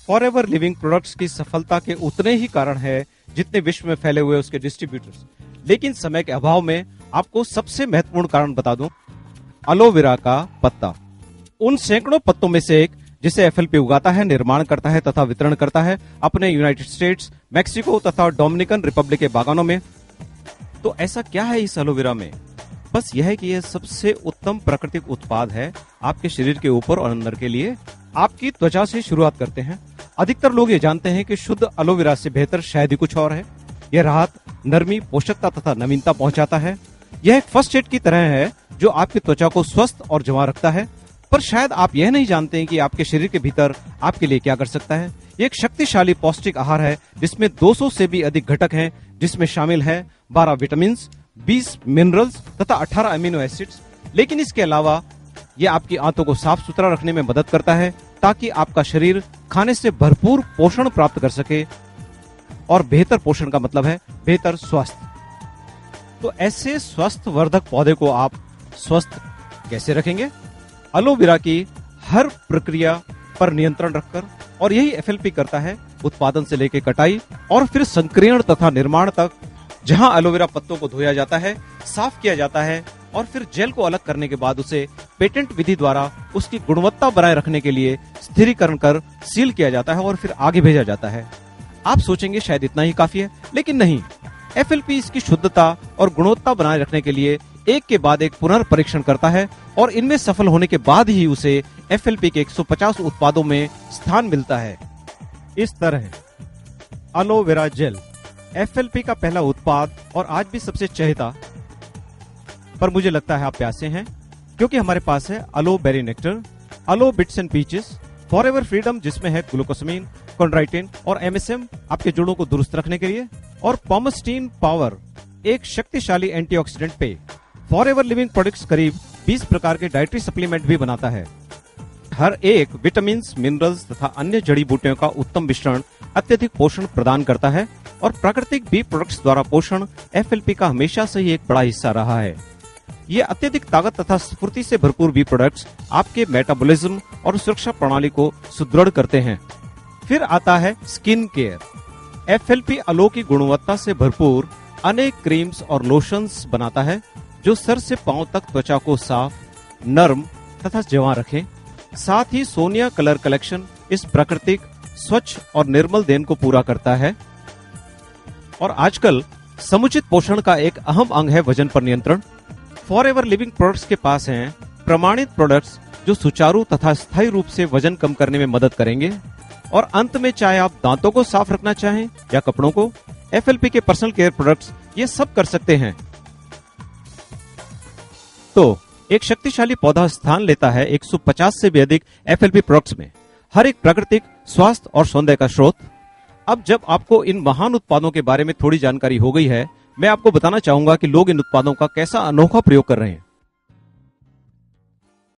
Forever living products की सफलता के उतने ही कारण है जितने विश्व में फैले हुए उसके डिस्ट्रीब्यूटर्स। लेकिन समय के अभाव में आपको सबसे महत्वपूर्ण कारण बता दूं, एलोवेरा का पत्ता। उन सैकड़ों पत्तों में से एक जिसे एफएलपी उगाता है, निर्माण करता है तथा वितरण करता है अपने यूनाइटेड स्टेट्स, मैक्सिको तथा डोमिनिकन रिपब्लिक के बागानों में। तो ऐसा क्या है इस एलोवेरा में? बस यह है कि यह सबसे उत्तम प्राकृतिक उत्पाद है आपके शरीर के ऊपर और अंदर के लिए। आपकी त्वचा से शुरुआत करते हैं। अधिकतर लोग ये जानते हैं कि शुद्ध एलोवेरा से बेहतर शायद ही कुछ और है। यह राहत, नरमी, पोषकता तथा नवीनता पहुंचाता है। यह एक फर्स्ट एड की तरह है जो आपकी त्वचा को स्वस्थ और जमा रखता है। पर शायद आप यह नहीं जानते हैं कि आपके शरीर के भीतर आपके लिए क्या कर सकता है। यह एक शक्तिशाली पौष्टिक आहार है जिसमें 200 से भी अधिक घटक हैं, जिसमें शामिल है 12 विटामिन, 20 मिनरल्स तथा 18 अमीनो एसिड्स। लेकिन इसके अलावा यह आपकी आंतों को साफ सुथरा रखने में मदद करता है ताकि आपका शरीर खाने से भरपूर पोषण प्राप्त कर सके। और बेहतर पोषण का मतलब है बेहतर स्वास्थ्य। तो ऐसे स्वस्थ वर्धक पौधे को आप स्वस्थ कैसे रखेंगे? एलोवेरा की हर प्रक्रिया पर नियंत्रण रखकर, और यही एफएलपी करता है, उत्पादन से लेकर कटाई और फिर संक्रियण तथा निर्माण तक। जहां एलोवेरा पत्तों को धोया जाता है, साफ किया जाता है और फिर जेल को अलग करने के बाद उसे पेटेंट विधि द्वारा उसकी गुणवत्ता बनाए रखने के लिए स्थिरीकरण कर सील किया जाता है और फिर आगे भेजा जाता है। आप सोचेंगे शायद इतना ही काफी है, लेकिन नहीं। एफएलपी इसकी शुद्धता और गुणवत्ता बनाए रखने के लिए एक के बाद एक पुनर्परीक्षण करता है और इनमें सफल होने के बाद ही उसे एफएलपी के 150 उत्पादों में स्थान मिलता है। इस तरह एलोवेरा जेल एफएलपी का पहला उत्पाद और आज भी सबसे चहेता। पर मुझे लगता है आप प्यासे हैं क्योंकि हमारे पास है aloe berry nectar, aloe bits and peaches, forever freedom जिसमें है ग्लूकोसामिन, कॉन्ड्राइटिन और एमएसएम आपके जोड़ों को दुरुस्त रखने के लिए, और पोमेस्टीन पावर एक शक्तिशाली एंटीऑक्सीडेंट पेय। फॉरएवर लिविंग प्रोडक्ट्स करीब 20 प्रकार के डाइटरी सप्लीमेंट भी बनाता है। हर एक विटामिन, मिनरल्स तथा अन्य जड़ी बूटियों का उत्तम मिश्रण अत्यधिक पोषण प्रदान करता है और प्राकृतिक बी प्रोडक्ट्स द्वारा पोषण एफएलपी का हमेशा से ही एक बड़ा हिस्सा रहा है। ये अत्यधिक ताकत तथा स्फूर्ति से भरपूर बी प्रोडक्ट्स आपके मेटाबॉलिज्म और सुरक्षा प्रणाली को सुदृढ़ करते हैं। फिर आता है स्किन केयर। एफएलपी एलो की गुणवत्ता से भरपूर अनेक क्रीम्स और लोशंस बनाता है जो सर से पांव तक त्वचा को साफ, नर्म तथा जवां रखें। साथ ही सोनिया कलर कलेक्शन इस प्राकृतिक, स्वच्छ और निर्मल देन को पूरा करता है। और आजकल समुचित पोषण का एक अहम अंग है वजन पर नियंत्रण। फॉरएवर लिविंग प्रोडक्ट्स के पास हैं प्रमाणित प्रोडक्ट्स जो सुचारू तथा स्थायी रूप से वजन कम करने में मदद करेंगे। और अंत में, चाहे आप दांतों को साफ रखना चाहें या कपड़ों को, एफएलपी के पर्सनल केयर प्रोडक्ट्स ये सब कर सकते हैं। तो एक शक्तिशाली पौधा स्थान लेता है 150 से भी अधिक एफएलपी प्रोडक्ट्स में, हर एक प्राकृतिक, स्वास्थ्य और सौंदर्य का स्रोत। अब जब आपको इन महान उत्पादों के बारे में थोड़ी जानकारी हो गई है, मैं आपको बताना चाहूंगा कि लोग इन उत्पादों का कैसा अनोखा प्रयोग कर रहे हैं।